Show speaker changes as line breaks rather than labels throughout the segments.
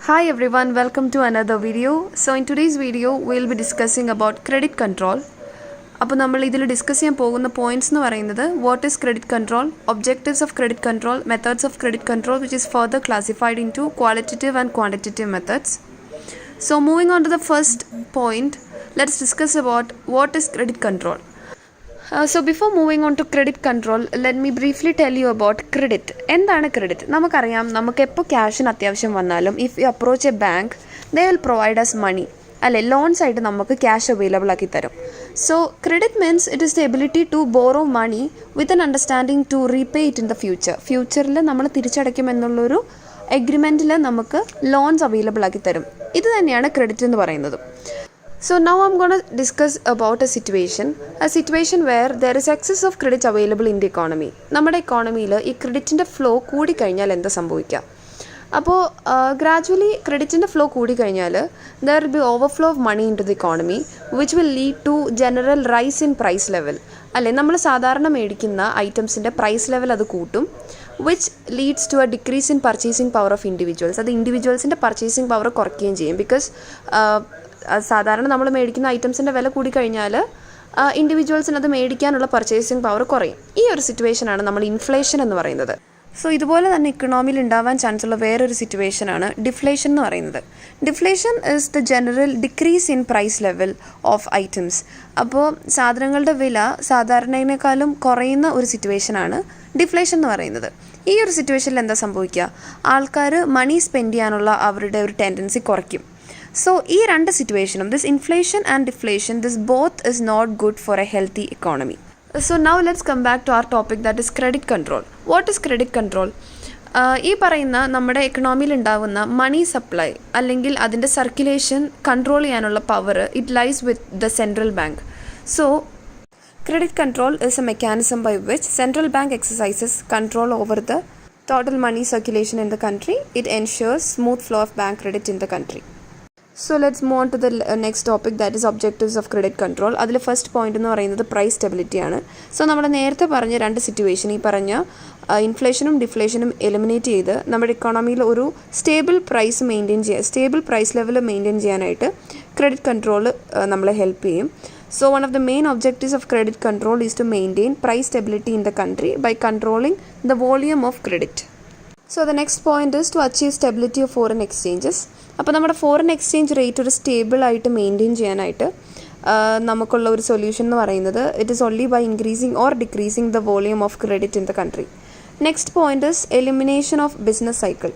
Hi everyone, welcome to another video. So in today's video, we'll be discussing about credit control. അപ്പോൾ നമ്മൾ ഇതിൽ discuss ചെയ്യാൻ പോകുന്ന points എന്ന് പറയുന്നത് what is credit control, objectives of credit control, methods of credit control which is further classified into qualitative and quantitative methods. So moving on to the first point, let's discuss about what is credit control. So before moving on to credit control, let me briefly tell you about credit. എന്താണ് credit? നമുക്കറിയാം, നമുക്ക് എപ്പോൾ ക്യാഷിന് അത്യാവശ്യം വന്നാലും if you approach a bank they will provide us money, അല്ലെ, loans ആയിട്ട് നമുക്ക് ക്യാഷ് അവൈലബിൾ ആക്കി തരും. So credit means it is the ability to borrow money with an understanding to repay it in the ഫ്യൂച്ചറിൽ നമ്മൾ തിരിച്ചടയ്ക്കുമെന്നുള്ളൊരു എഗ്രിമെൻറ്റിൽ നമുക്ക് loans available ആക്കി തരും. ഇത് തന്നെയാണ് ക്രെഡിറ്റ് എന്ന് പറയുന്നത്. So now I'm going to discuss about a situation where there is excess of credit available in the economy. നമ്മുടെ എക്കോണമിയിൽ ഈ ക്രെഡിറ്റിൻ്റെ ഫ്ലോ കൂടിക്കഴിഞ്ഞാൽ എന്താ സംഭവിക്കുക? അപ്പോൾ ഗ്രാജുവലി ക്രെഡിറ്റിൻ്റെ ഫ്ലോ കൂടിക്കഴിഞ്ഞാൽ there will be overflow of money into the economy which will lead to general rise in price level. അല്ലെ, നമ്മൾ സാധാരണ മേടിക്കുന്ന ഐറ്റംസിൻ്റെ പ്രൈസ് ലെവൽ അത് കൂട്ടും, which leads to a decrease in purchasing power of individuals. അത് ഇൻഡിവിജ്വൽസിൻ്റെ purchasing power കുറയ്ക്കുകയും ചെയ്യും. Because സാധാരണ നമ്മൾ മേടിക്കുന്ന ഐറ്റംസിൻ്റെ വില കൂടിക്കഴിഞ്ഞാൽ ഇൻഡിവിജ്വൽസിന് അത് മേടിക്കാനുള്ള പർച്ചേസിങ് പവർ കുറയും. ഈ ഒരു സിറ്റുവേഷനാണ് നമ്മൾ ഇൻഫ്ലേഷൻ എന്ന് പറയുന്നത്. സോ ഇതുപോലെ തന്നെ ഇക്കണോമിയിൽ ഉണ്ടാവാൻ ചാൻസ് ഉള്ള വേറൊരു സിറ്റുവേഷനാണ് ഡിഫ്ലേഷൻ എന്ന് പറയുന്നത്. Deflation is the general decrease in price level of items. അപ്പോൾ സാധനങ്ങളുടെ വില സാധാരണേക്കാളും കുറയുന്ന ഒരു സിറ്റുവേഷനാണ് ഡിഫ്ലേഷൻ എന്ന് പറയുന്നത്. ഈ ഒരു സിറ്റുവേഷനിൽ എന്താ സംഭവിക്കുക? ആൾക്കാർ മണി സ്പെൻഡ് ചെയ്യാനുള്ള അവരുടെ ഒരു ടെൻഡൻസി കുറയ്ക്കും. So ഈ രണ്ട് സിറ്റുവേഷനും, this inflation and deflation, this both is not good for a healthy economy. So now let's come back to our topic, that is credit control. What is credit control? ഈ പറയുന്ന നമ്മുടെ എക്കണോമിയിൽ ഉണ്ടാകുന്ന money supply അല്ലെങ്കിൽ അതിൻ്റെ circulation control ചെയ്യാനുള്ള power it lies with the central bank. So credit control is a mechanism by which central bank exercises control over the total money circulation in the country. It ensures smooth flow of bank credit in the country. So let's move on to the next topic, that is objectives of credit control. അതിൽ first point എന്ന് പറയുന്നത് price stability ആണ്. So നമ്മൾ നേരത്തെ പറഞ്ഞ രണ്ട് situation, ഈ പറഞ്ഞ ഇൻഫ്ലേഷനും ഡിഫ്ലേഷനും എലിമിനേറ്റ് ചെയ്ത് നമ്മുടെ ഇക്കോണമിയിൽ ഒരു സ്റ്റേബിൾ പ്രൈസ് ലെവൽ മെയിൻറ്റെയിൻ ചെയ്യാനായിട്ട് ക്രെഡിറ്റ് കൺട്രോൾ നമ്മളെ ഹെൽപ്പ് ചെയ്യും. So one of the main objectives of credit control is to maintain price stability in the country by controlling the volume of credit. So the next point is to achieve stability of foreign exchanges. അപ്പോൾ നമ്മുടെ foreign exchange rate ഒരു stable ആയിട്ട് maintain ചെയ്യാനായിട്ട് നമുക്കുള്ള ഒരു solution എന്ന് പറയുന്നത് it is only by increasing or decreasing the volume of credit in the country. Next point is elimination of business cycle.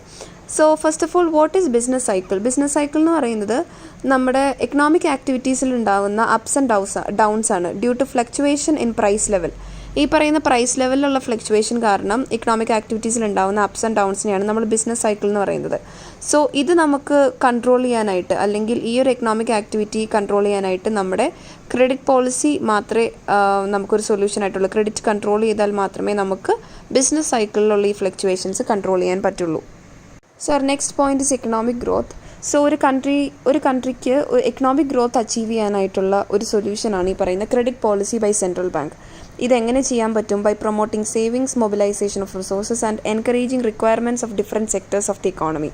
So first of all, what is business cycle? Business cycle എന്ന് പറയുന്നത് നമ്മുടെ economic ആക്ടിവിറ്റീസിൽ ഉണ്ടാകുന്ന ups and downs ആണ് due to fluctuation in price level. ഈ പറയുന്ന price ലെവലിലുള്ള fluctuation കാരണം ഇക്കണോമിക് ആക്ടിവിറ്റീസിൽ ഉണ്ടാകുന്ന അപ്സ് ആൻഡ് ഡൗൺസിനെയാണ് നമ്മൾ ബിസിനസ് സൈക്കിൾ എന്ന് പറയുന്നത്. സോ ഇത് നമുക്ക് കൺട്രോൾ ചെയ്യാനായിട്ട്, അല്ലെങ്കിൽ ഈ ഒരു എക്കണോമിക് ആക്ടിവിറ്റി കൺട്രോൾ ചെയ്യാനായിട്ട് നമ്മുടെ ക്രെഡിറ്റ് പോളിസി മാത്രമേ നമുക്കൊരു സൊല്യൂഷൻ ആയിട്ടുള്ളൂ. ക്രെഡിറ്റ് കൺട്രോൾ ചെയ്താൽ മാത്രമേ നമുക്ക് ബിസിനസ് സൈക്കിളിലുള്ള ഈ ഫ്ലക്ച്വേഷൻസ് കൺട്രോൾ ചെയ്യാൻ പറ്റുള്ളൂ. So our next point is economic growth. So ഒരു കൺട്രിക്ക് എക്കണോമിക് ഗ്രോത്ത് അച്ചീവ് ചെയ്യാനായിട്ടുള്ള ഒരു സൊല്യൂഷനാണ് ഈ പറയുന്ന credit policy by central bank. ഇതെങ്ങനെ ചെയ്യാൻ പറ്റും? By promoting savings, mobilisation of resources and encouraging requirements of different sectors of the economy.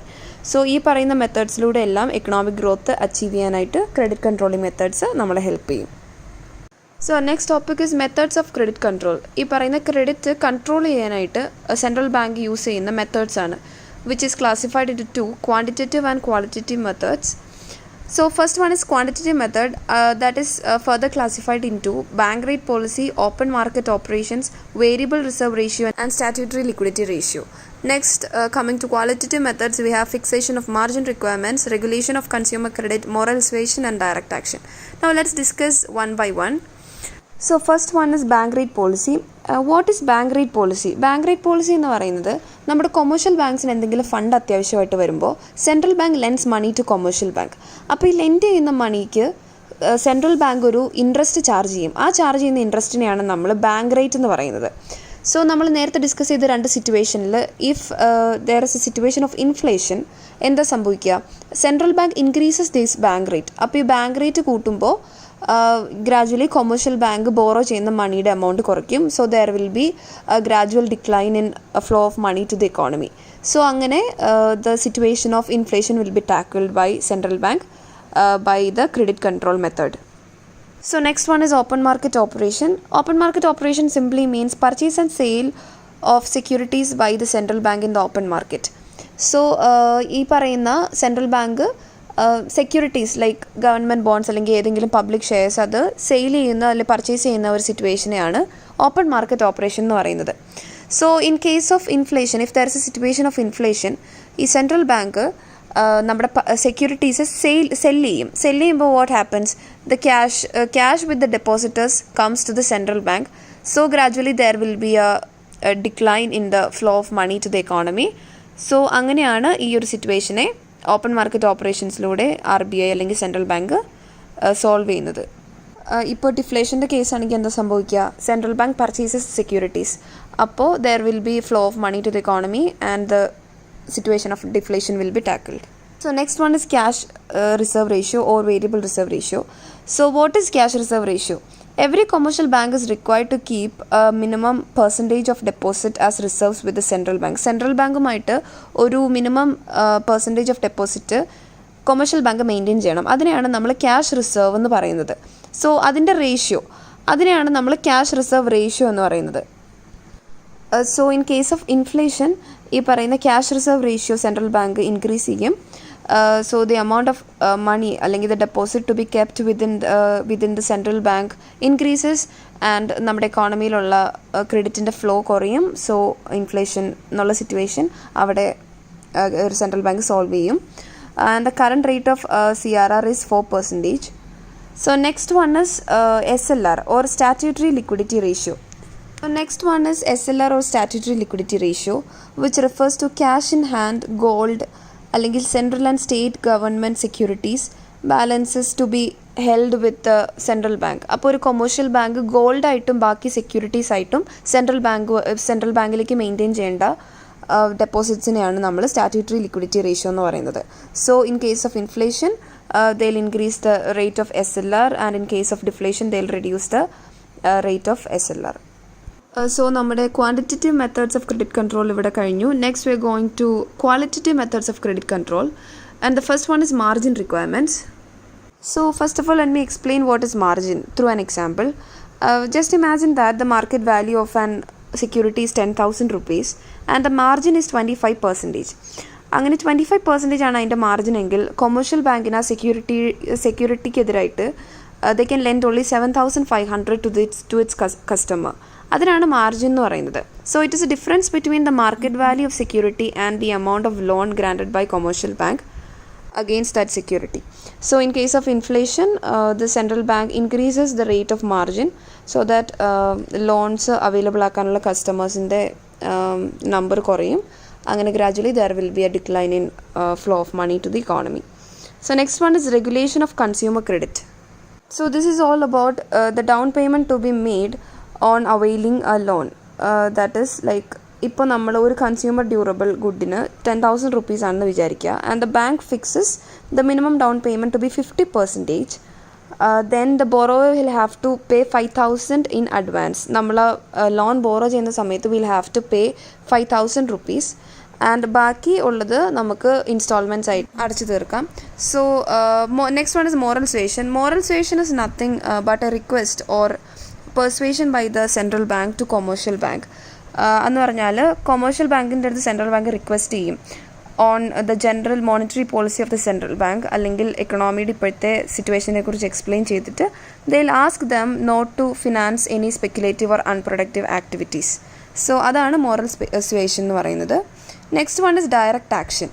So ഈ പറയുന്ന മെത്തേഡ്സിലൂടെ എല്ലാം എക്കണോമിക് ഗ്രോത്ത് അച്ചീവ് ചെയ്യാനായിട്ട് ക്രെഡിറ്റ് കൺട്രോളിംഗ് മെത്തേഡ്സ് നമ്മളെ ഹെൽപ്പ് ചെയ്യും. So next topic is methods of credit control. ഈ പറയുന്ന credit control ചെയ്യാനായിട്ട് സെൻട്രൽ ബാങ്ക് യൂസ് ചെയ്യുന്ന മെത്തേഡ്സ് ആണ്, which is classified into two, quantitative and qualitative methods. So first one is quantitative method, that is further classified into bank rate policy, open market operations, variable reserve ratio and statutory liquidity ratio. Next, coming to qualitative methods, we have fixation of margin requirements, regulation of consumer credit, moral suasion and direct action. Now let's discuss one by one. So first one is bank rate policy. What is bank rate policy? Bank rate policy എന്ന് പറയുന്നത് നമ്മുടെ commercial ബാങ്ക്സിന് എന്തെങ്കിലും fund അത്യാവശ്യമായിട്ട് വരുമ്പോൾ central bank lends money to commercial bank. അപ്പോൾ ഈ lend ചെയ്യുന്ന മണിക്ക് സെൻട്രൽ ബാങ്ക് ഒരു ഇൻട്രസ്റ്റ് ചാർജ് ചെയ്യും. ആ ചാർജ് ചെയ്യുന്ന ഇൻട്രസ്റ്റിനെയാണ് നമ്മൾ ബാങ്ക് റേറ്റ് എന്ന് പറയുന്നത്. സോ നമ്മൾ നേരത്തെ ഡിസ്കസ് ചെയ്ത രണ്ട് സിറ്റുവേഷനിൽ if there is a situation of inflation എന്താ സംഭവിക്കുക? Central bank increases this bank rate. അപ്പോൾ ഈ ബാങ്ക് റേറ്റ് കൂട്ടുമ്പോൾ gradually commercial bank borrow ചെയ്യുന്ന മണിയുടെ amount കുറയ്ക്കും. So there will be a gradual decline in a flow of money to the economy. So അങ്ങനെ the situation of inflation will be tackled by central bank by the credit control method. So next one is open market operation. Open market operation simply means purchase and sale of securities by the central bank in the open market. So ഈ പറയുന്ന central bank securities like government bonds അല്ലെങ്കിൽ ഏതെങ്കിലും public shares അത് sale ചെയ്യുന്ന അല്ലെങ്കിൽ purchase ചെയ്യുന്ന ഒരു സിറ്റുവേഷനെയാണ് open market operation എന്ന് പറയുന്നത്. So in case of inflation, if there is a situation of inflation, ഈ സെൻട്രൽ ബാങ്ക് നമ്മുടെ സെക്യൂരിറ്റീസ് സെല്ല് ചെയ്യുമ്പോൾ what happens, the cash with the depositors comes to the central bank. So gradually there will be a decline in the flow of money to the economy. So അങ്ങനെയാണ് ഈ ഒരു സിറ്റുവേഷനെ open market ഓപ്പറേഷൻസിലൂടെ RBI അല്ലെങ്കിൽ central bank solve ചെയ്യുന്നത്. ഇപ്പോൾ ഡിഫ്ലേഷൻ്റെ കേസാണെങ്കിൽ എന്താ സംഭവിക്കുക, സെൻട്രൽ ബാങ്ക് പർച്ചേസസ് സെക്യൂരിറ്റീസ്, അപ്പോൾ there will be flow of money to the economy and the situation of deflation will be tackled. So next one is cash reserve ratio or variable reserve ratio. So what is cash reserve ratio? Every commercial bank is required to keep a minimum percentage of deposit as reserves with the central bank. Central ബാങ്കുമായിട്ട് ഒരു minimum percentage of deposit commercial bank maintain ചെയ്യണം. അതിനെയാണ് നമ്മൾ cash reserve എന്ന് പറയുന്നത്. So അതിൻ്റെ ratio, അതിനെയാണ് നമ്മൾ cash reserve ratio എന്ന് പറയുന്നത്. So in case of inflation ഈ പറയുന്ന cash reserve ratio central bank increase ചെയ്യും. So the amount of money അല്ലെങ്കിൽ the deposit to be kept within the central bank increases and നമ്മുടെ എക്കോണമിയിലുള്ള ക്രെഡിറ്റിൻ്റെ ഫ്ലോ കുറയും. സോ ഇൻഫ്ലേഷൻ എന്നുള്ള സിറ്റുവേഷൻ അവിടെ ഒരു സെൻട്രൽ ബാങ്ക് സോൾവ് ചെയ്യും. And the current rate of CRR is 4%. So next one is SLR or statutory liquidity ratio. So next one is SLR or statutory liquidity ratio, which refers to cash in hand, gold, അല്ലെങ്കിൽ central and state government securities balances to be held with central bank. അപ്പോൾ ഒരു commercial bank ഗോൾഡായിട്ടും ബാക്കി securities ആയിട്ടും central ബാങ്കിലേക്ക് maintain ചെയ്യേണ്ട ഡെപ്പോസിറ്റ്സിനെയാണ് നമ്മൾ statutory liquidity ratio എന്ന് പറയുന്നത്. So in case of inflation they'll increase the rate of SLR and in case of deflation they'll reduce the rate of SLR. So നമ്മുടെ quantitative methods of credit control ഇവിടെ കഴിഞ്ഞു. Next we are going to qualitative methods of credit control, and the first one is margin requirements. So first of all let me explain what is margin through an example. Just imagine that the market value of an security is 10,000 rupees and the margin is 25%. അങ്ങനെ 25% ആണ് അതിൻ്റെ margin എങ്കിൽ commercial ബാങ്കിന് ആ സെക്യൂരിറ്റിക്കെതിരായിട്ട് they can lend only 7,500 to its customer. അതിനാണ് margin എന്ന് പറയുന്നത്. So it is a difference between the market value of security and the amount of loan granted by commercial bank against that security. So in case of inflation, the central bank increases the rate of margin so that loans available ആക്കാനുള്ള കസ്റ്റമേഴ്സിൻ്റെ number കുറയും. അങ്ങനെ gradually there will be a decline in flow of money to the economy. So next one is regulation of consumer credit. So this is all about the down payment to be made on availing a loan. That is like ഇപ്പോൾ നമ്മൾ ഒരു consumer durable ഗുഡിന് 10,000 rupees ആണെന്ന് വിചാരിക്കുക, and the bank fixes the minimum down payment to be 50%. Then the borrower will have to pay 5,000 in advance. നമ്മൾ loan borrow ചെയ്യുന്ന സമയത്ത് will have to pay 5,000 rupees and ബാക്കി ഉള്ളത് നമുക്ക് ഇൻസ്റ്റാൾമെൻറ്റ്സ് ആയിട്ട് അടച്ചു തീർക്കാം. So next one is moral suasion. Moral suasion is nothing but a request or persuasion by the central bank to commercial bank. എന്ന് പറഞ്ഞാൽ കൊമേഴ്ഷ്യൽ ബാങ്കിൻ്റെ അടുത്ത് സെൻട്രൽ ബാങ്ക് റിക്വസ്റ്റ് ചെയ്യും on the general monetary policy of the central bank, അല്ലെങ്കിൽ എക്കണോമിയുടെ ഇപ്പോഴത്തെ സിറ്റുവേഷനെ കുറിച്ച് എക്സ്പ്ലെയിൻ ചെയ്തിട്ട് they will ask them not to finance any speculative or unproductive activities. So അതാണ് മോറൽ സുവേഷൻ എന്ന് പറയുന്നത്. Next one is direct action.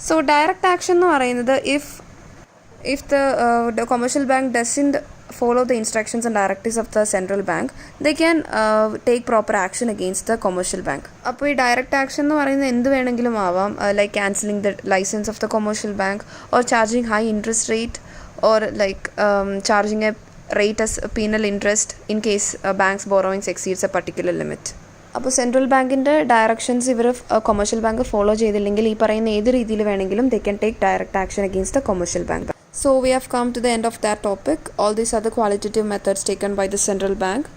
So direct action എന്ന് പറയുന്നത് if the commercial bank doesn't follow the instructions and directives of the central bank, they can take proper action against the commercial bank. അപ്പോൾ ഈ direct action എന്ന് പറയുന്നത് എന്ത് വേണമെങ്കിലും ആവാം, like cancelling the licence of the commercial bank or charging high interest rate or like charging a rate as penal interest in case bank's borrowings exceeds a particular limit. അപ്പോൾ central ബാങ്കിൻ്റെ directions ഇവർ commercial bank follow ചെയ്തില്ലെങ്കിൽ ഈ പറയുന്ന ഏത് രീതിയിൽ വേണമെങ്കിലും they can take direct action against the commercial bank. So we have come to the end of that topic. All these are the qualitative methods taken by the central bank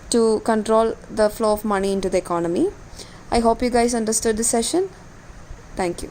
to control the flow of money into the economy. I hope you guys understood the session. Thank you.